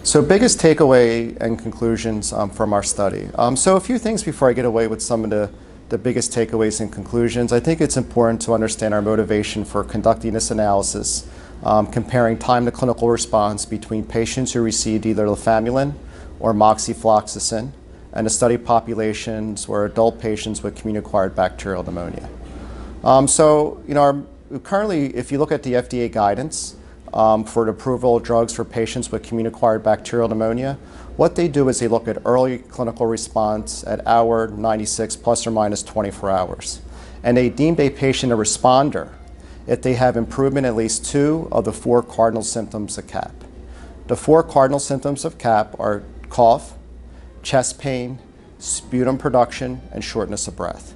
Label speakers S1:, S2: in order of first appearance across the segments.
S1: So biggest takeaway and conclusions from our study. So a few things before I get away with some of the biggest takeaways and conclusions. I think it's important to understand our motivation for conducting this analysis, comparing time to clinical response between patients who received either lefamulin or moxifloxacin, and the study populations were adult patients with community-acquired bacterial pneumonia. Currently, if you look at the FDA guidance for the approval of drugs for patients with community-acquired bacterial pneumonia, what they do is they look at early clinical response at hour 96 plus or minus 24 hours. And they deemed a patient a responder if they have improvement in at least 2 of the 4 cardinal symptoms of CAP. The 4 cardinal symptoms of CAP are cough, chest pain, sputum production, and shortness of breath.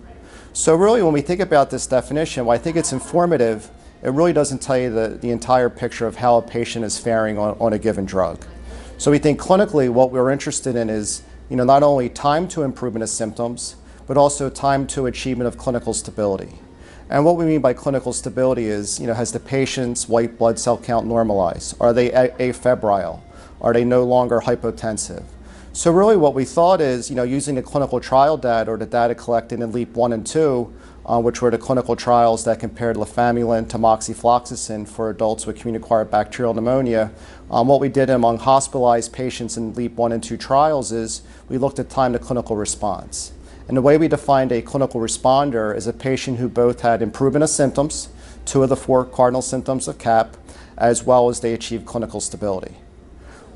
S1: So really, when we think about this definition, while I think it's informative, it really doesn't tell you the entire picture of how a patient is faring on a given drug. So we think clinically what we're interested in is not only time to improvement of symptoms, but also time to achievement of clinical stability. And what we mean by clinical stability is, has the patient's white blood cell count normalized? Are they afebrile? Are they no longer hypotensive? So really what we thought is, using the clinical trial data or the data collected in LEAP 1 and 2, which were the clinical trials that compared lefamulin to moxifloxacin for adults with community-acquired bacterial pneumonia, what we did among hospitalized patients in LEAP 1 and 2 trials is we looked at time to clinical response. And the way we defined a clinical responder is a patient who both had improvement of symptoms, 2 of the 4 cardinal symptoms of CAP, as well as they achieved clinical stability.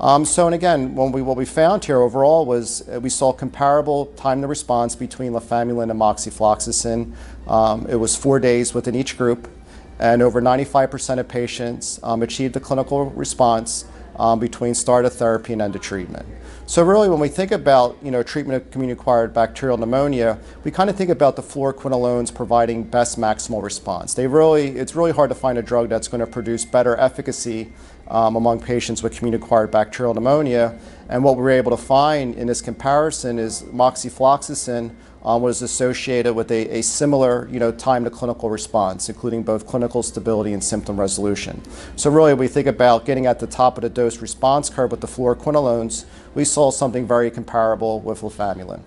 S1: And again, what we found here overall was we saw comparable time to response between lefamulin and moxifloxacin. It was 4 days within each group, and over 95% of patients achieved a clinical response between start of therapy and end of treatment. So really, when we think about treatment of community-acquired bacterial pneumonia, we kind of think about the fluoroquinolones providing best maximal response. It's really hard to find a drug that's going to produce better efficacy among patients with community-acquired bacterial pneumonia. And what we were able to find in this comparison is moxifloxacin was associated with a similar time to clinical response, including both clinical stability and symptom resolution. So really, we think about getting at the top of the dose response curve with the fluoroquinolones, we saw something very comparable with lefamulin.